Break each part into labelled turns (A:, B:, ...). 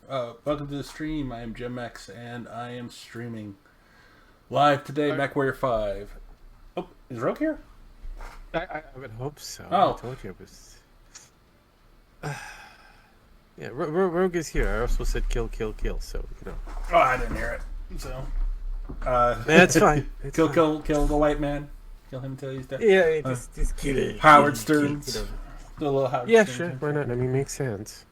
A: Welcome to the stream. I am Jim X, and I am streaming live today. MechWarrior 5. Oh, is Rogue here?
B: I would hope so.
A: Oh.
B: I told you it was. Yeah, Rogue is here. I also said kill, so you know.
A: Oh, I didn't hear it. So,
B: That's fine. It's
A: kill,
B: fine.
A: kill the white man. Kill him until he's dead.
B: Yeah, just kill it.
A: Howard Stern's. The little Howard
B: Yeah,
A: Stern
B: sure. Why not? I mean, makes sense.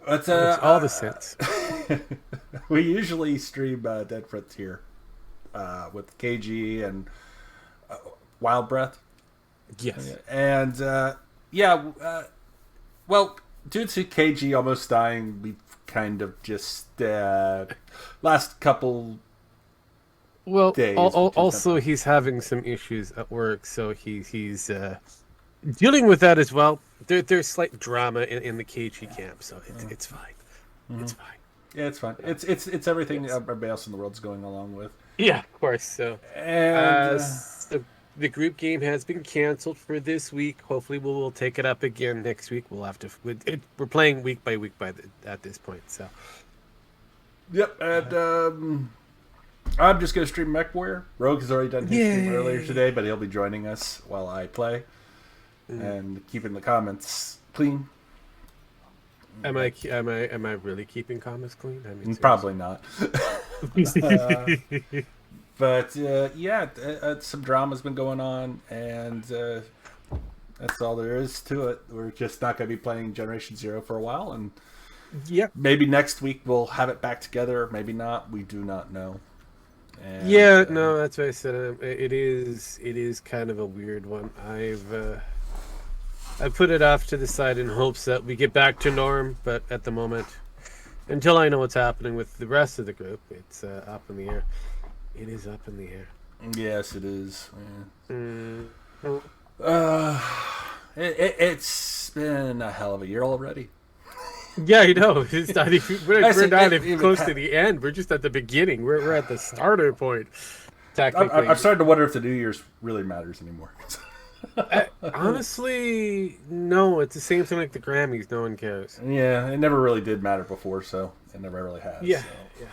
A: But,
B: Makes all the sense.
A: we usually stream Dead Frontier with KG and Wild Breath.
B: Yes.
A: And well, due to KG almost dying, we kind of just last couple days.
B: Also, he's having some issues at work, so he's dealing with that as well. There's slight drama in the KG camp, so it's fine. Mm-hmm. It's fine.
A: Yeah, it's fine. It's everything everybody else in the world's going along with.
B: Yeah, of course. So,
A: and
B: the group game has been canceled for this week. Hopefully, we'll take it up again next week. We'll have to. We're playing week by week at this point. So.
A: Yep, and I'm just gonna stream MechWarrior. Rogue has already done his stream earlier today, but he'll be joining us while I play and keeping the comments clean.
B: Am I really keeping comments clean? I mean,
A: probably not. But some drama's been going on, and that's all there is to it. We're just not going to be playing Generation Zero for a while, and maybe next week we'll have it back together. Maybe not. We do not know. And,
B: no, that's what I said. It is kind of a weird one. I put it off to the side in hopes that we get back to norm, but at the moment, until I know what's happening with the rest of the group, it's up in the air. It is up in the air.
A: Yes, it is.
B: Yeah.
A: It's been a hell of a year already.
B: Yeah, you know. We're not even close to the end. We're just at the beginning. We're at the starter point. Technically,
A: I'm starting to wonder if the New Year's really matters anymore.
B: Honestly, no. It's the same thing like the Grammys. No one cares.
A: Yeah, it never really did matter before, so it never really has.
B: Yeah,
A: so.
B: yeah.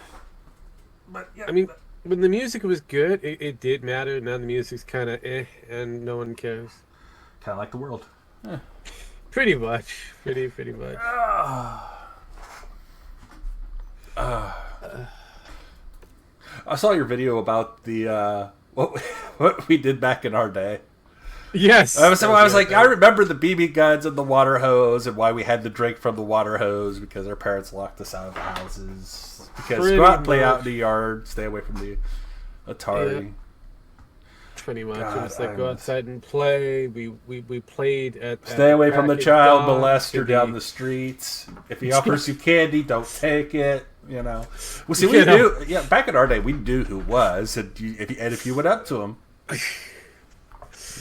A: But yeah,
B: I mean, when the music was good, it did matter. Now the music's kind of and no one cares.
A: Kind of like the world. Eh.
B: Pretty much. Pretty much.
A: I saw your video about the what we did back in our day.
B: Yes.
A: I was like, I remember the BB guns and the water hose and why we had to drink from the water hose because our parents locked us out of the houses. Because go out and play out in the yard, stay away from the Atari.
B: Yeah. Pretty much. It was like go outside and play. We played at
A: stay away from the child molester down the streets. If he offers you candy, don't take it. You know. Well, see, we knew. Yeah, back in our day, we knew who was, and if you went up to him.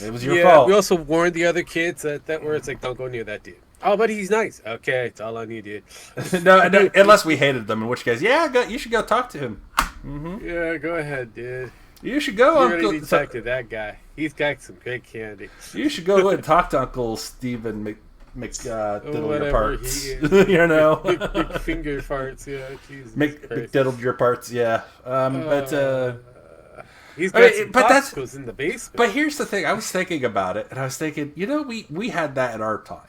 A: It was your fault.
B: We also warned the other kids that where it's like, don't go near that dude. Oh, but he's nice. Okay, it's all I need, dude.
A: no, unless we hated them, in which case, you should go talk to him. Mm-hmm.
B: Yeah, go ahead, dude.
A: You should go.
B: You already detected that guy. He's got some great candy.
A: You should go and talk to Uncle Stephen Diddle your parts. You know,
B: big finger farts. Yeah, Jesus.
A: McDiddled your parts. Yeah,
B: he's got some popsicles in the basement.
A: But here's the thing: I was thinking about it, and I was thinking, we had that in our time.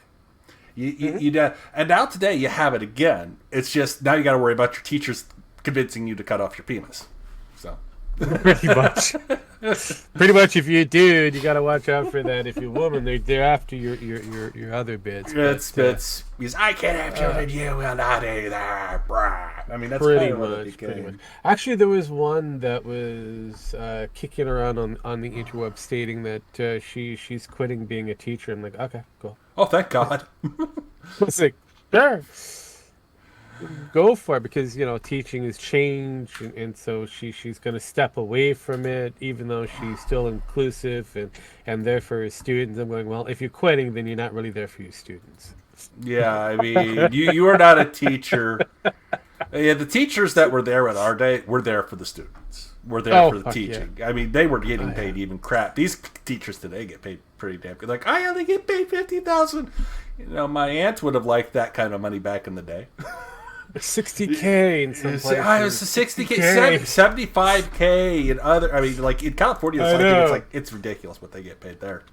A: And now today you have it again. It's just now you got to worry about your teachers convincing you to cut off your penis. So.
B: Pretty much. If you're a dude, you gotta watch out for that. If you're a woman, they're after your other bits.
A: Bits. Because I can't have children, you will not either. I mean, that's
B: pretty much. Actually, there was one that was kicking around on the interweb stating that she's quitting being a teacher. I'm like, okay, cool.
A: Oh, thank God.
B: It's like, sure. Go for it because teaching has changed and so she's going to step away from it even though she's still inclusive and there for her students. I'm going, well, if you're quitting then you're not really there for your students.
A: Yeah, I mean you are not a teacher. Yeah, the teachers that were there in our day were there for the students. Were there for the teaching. Yeah. I mean, they were getting paid even crap. These teachers today get paid pretty damn good. Like, I only get paid $50,000. My aunt would have liked that kind of money back in the day.
B: $60K in some places.
A: I was 60K, 75K in other. I mean, like in California, I think it's like it's ridiculous what they get paid there.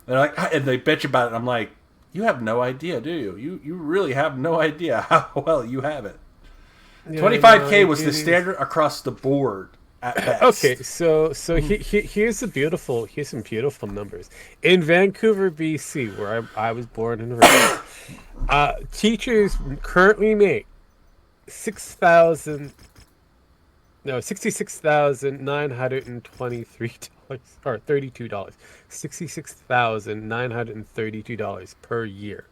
A: They're like, and they bitch about it. And I'm like, you have no idea, do you? You really have no idea how well you have it. 25K was the standard across the board at best.
B: Okay, so here's some beautiful numbers. In Vancouver, BC, where I was born and raised, teachers currently make $66,923 or $32. $66,932 per year.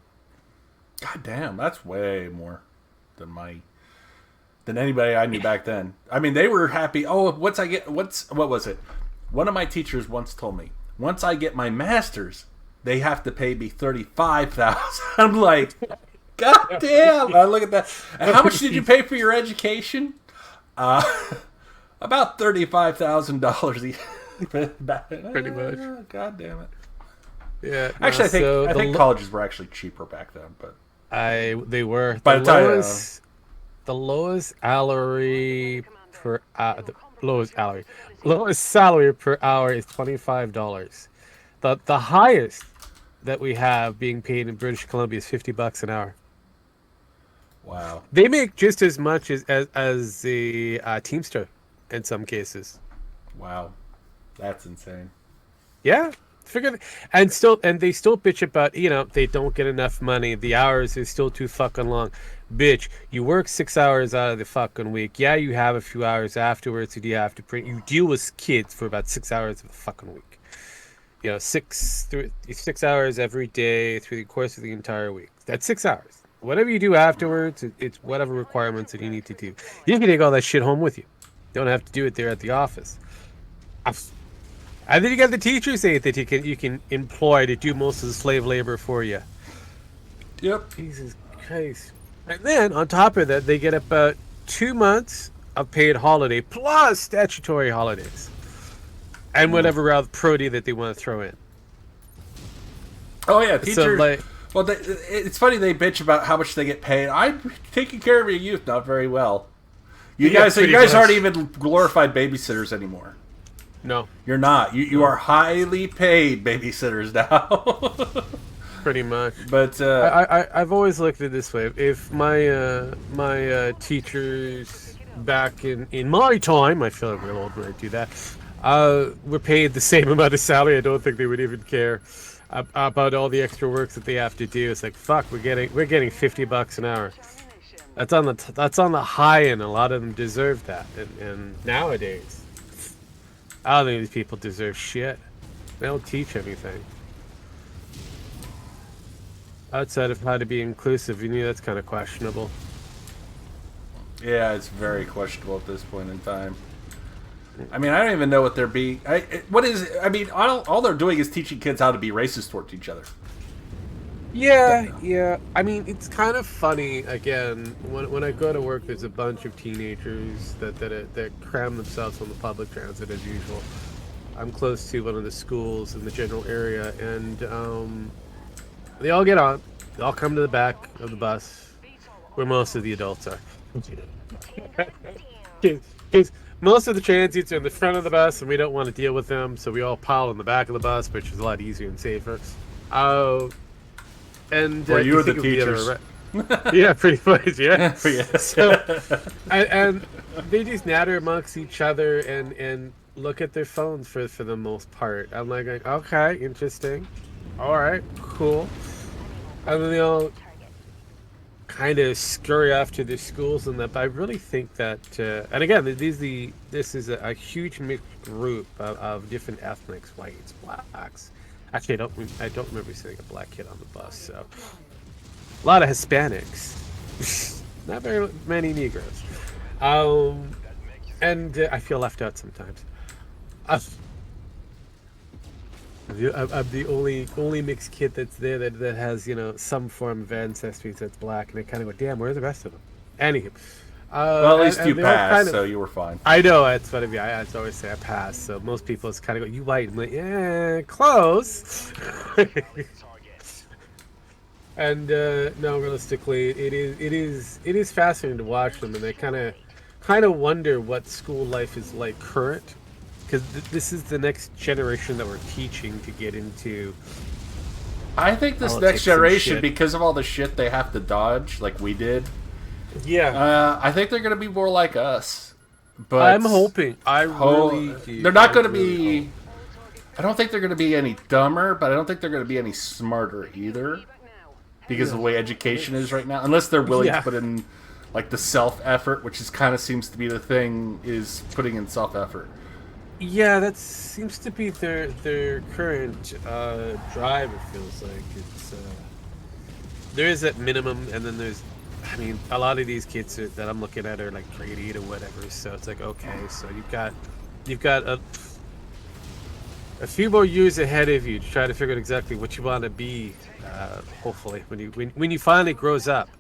A: God damn, that's way more than anybody I knew back then. I mean, they were happy. Oh, what was it? One of my teachers once told me, once I get my master's, they have to pay me $35,000. I'm like, God damn! I look at that. And how much did you pay for your education? About $35,000.
B: Pretty much.
A: God damn it.
B: Yeah.
A: Actually, I think colleges were actually cheaper back then, but
B: they were. The lowest salary per hour is $25. The highest that we have being paid in British Columbia is $50 an hour.
A: Wow.
B: They make just as much as the Teamster in some cases.
A: Wow. That's insane.
B: Yeah. And they still bitch about, they don't get enough money. The hours is still too fucking long. Bitch, you work 6 hours out of the fucking week. Yeah, you have a few hours afterwards that you have to print. You deal with kids for about 6 hours of the fucking week. 6 hours every day through the course of the entire week. That's 6 hours. Whatever you do afterwards, it's whatever requirements that you need to do. You can take all that shit home with you. You don't have to do it there at the office. And then you got the teachers say that you can employ to do most of the slave labor for you.
A: Yep.
B: Jesus Christ. And then on top of that, they get about 2 months of paid holiday plus statutory holidays, and whatever prody that they want to throw in.
A: Oh yeah, teachers.
B: So,
A: it's funny they bitch about how much they get paid. I'm taking care of your youth not very well. You guys aren't even glorified babysitters anymore.
B: No,
A: you're not. You are highly paid babysitters now.
B: Pretty much.
A: But
B: I've always looked at it this way. If my teachers back in my time, I feel like real old when I do that, were paid the same amount of salary, I don't think they would even care about all the extra work that they have to do. It's like, fuck, we're getting $50 an hour. That's on the high end. A lot of them deserve that. And nowadays, I don't think these people deserve shit. They don't teach anything. Outside of how to be inclusive, that's kind of questionable.
A: Yeah, it's very questionable at this point in time. I mean, I don't even know what they're being... all they're doing is teaching kids how to be racist towards each other.
B: Yeah. I mean, it's kind of funny, again, when I go to work, there's a bunch of teenagers that cram themselves on the public transit as usual. I'm close to one of the schools in the general area, and they all get on. They all come to the back of the bus, where most of the adults are. Because most of the transients are in the front of the bus, and we don't want to deal with them, so we all pile in the back of the bus, which is a lot easier and safer. And
A: you were the teachers.
B: Yeah, pretty much. Yeah. So, and they just natter amongst each other and look at their phones for the most part. I'm like, okay, interesting. All right, cool. And then they all kind of scurry off to their schools and that. But I really think that, and again, this is a huge mixed group of different ethnics, whites, blacks. Actually, I don't remember seeing a black kid on the bus. So a lot of Hispanics, not very many Negroes, and I feel left out sometimes. I'm the only mixed kid that's there that has some form of ancestry that's black, and I kind of go, damn, where are the rest of them? Anywho.
A: Well, at least you passed, so you were fine.
B: I know, that's funny. I always say I passed, so most people just kind of go, you white. I'm like, yeah, close. And no, realistically, it is fascinating to watch them, and I kind of wonder what school life is like current, because this is the next generation that we're teaching to get into
A: I think this next
B: politics and
A: generation,
B: shit.
A: because of all the shit they have to dodge, like we did,
B: Yeah,
A: I think they're going to be more like us. But
B: I'm hoping. I really do.
A: they're not
B: I
A: going to
B: really hope.
A: be. I don't think they're going to be any dumber, but I don't think they're going to be any smarter either, because of the
B: No.
A: way education is right now. Unless they're willing to
B: Yeah.
A: put in, like, the self effort, which is kind of seems to be the thing, is putting in self effort.
B: Yeah, that seems to be their current drive. It feels like it's there is that minimum, and then there's, I mean, a lot of these kids that I'm looking at are like grade 8 or whatever. So it's like, okay, so you've got a few more years ahead of you to try to figure out exactly what you want to be. Hopefully, when you finally grows up,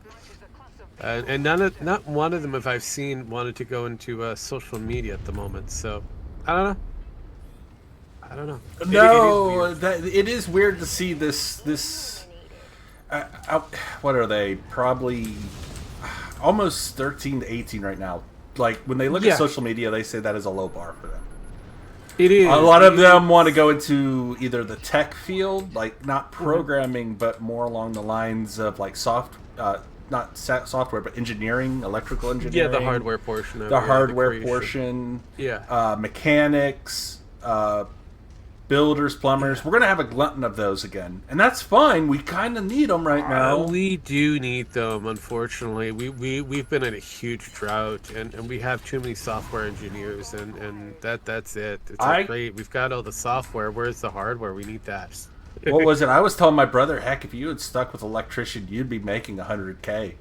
B: and not one of them have I've seen wanted to go into social media at the moment. So I don't know. I don't know. It is weird.
A: No, it is weird to see this. What are they? Probably almost 13 to 18 right now. Like, when they look at
B: Yeah,
A: social media, they say that is a low bar for them.
B: it
A: A
B: is.
A: lot of them want to
B: It's
A: go into either the tech field, like not
B: mhm.
A: programming, but more along the lines of like not software, but engineering, electrical
B: Yeah, the
A: engineering,
B: hardware portion of
A: the
B: it. Yeah, the
A: hardware
B: creation.
A: portion,
B: Yeah,
A: mechanics, builders, plumbers.
B: yeah.
A: We're gonna have a glutton of those again, and that's fine. We kind of need them right now.
B: We do need them, unfortunately. We've been in a huge drought, and we have too many software engineers, and that's it. It's like,
A: I
B: great, we've got all the software. Where's the hardware? We need that.
A: What was it? I was telling my brother, heck, if you had stuck with electrician, you'd be making 100K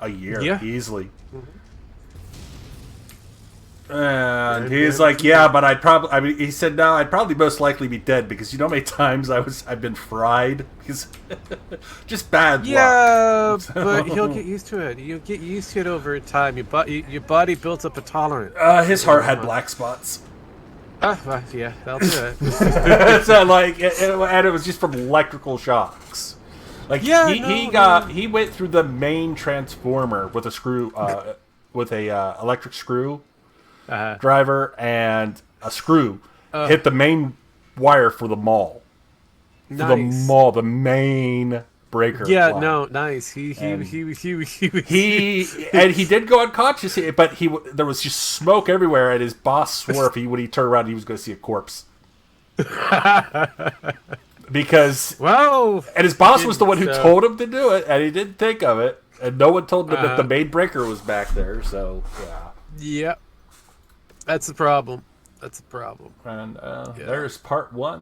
A: a year
B: Yeah.
A: easily.
B: Mhm.
A: And
B: And,
A: he's
B: and
A: like, yeah, but I'd probably. I mean, he said, no, I'd probably most likely be dead because you know how many times I've been fried because just bad luck.
B: yeah, but he'll
A: So,
B: get used to it. You'll get used to it over time. Your body builds up a tolerance.
A: his
B: You
A: heart
B: know.
A: had black spots.
B: Well, yeah, that'll do it.
A: So like, and it was just from electrical shocks. Like
B: Yeah,
A: he
B: no, no.
A: he went through the main transformer with a screw, with a electric screw
B: Uh,
A: driver and a screw
B: uh,
A: hit the main wire for the mall. For the
B: nice.
A: mall, the main breaker
B: Yeah,
A: line.
B: no, nice.
A: And
B: He was.
A: he did go unconscious, but there was just smoke everywhere. And his boss swore when he turned around, he was going to see a corpse because
B: Well,
A: and his
B: he
A: boss was the
B: didn't.
A: one who told him to do it, and he didn't think of it, and no one told him that the
B: Uh,
A: main breaker was back there. So yeah,
B: yeah, that's the problem. That's the problem.
A: and
B: Yeah.
A: there's part one.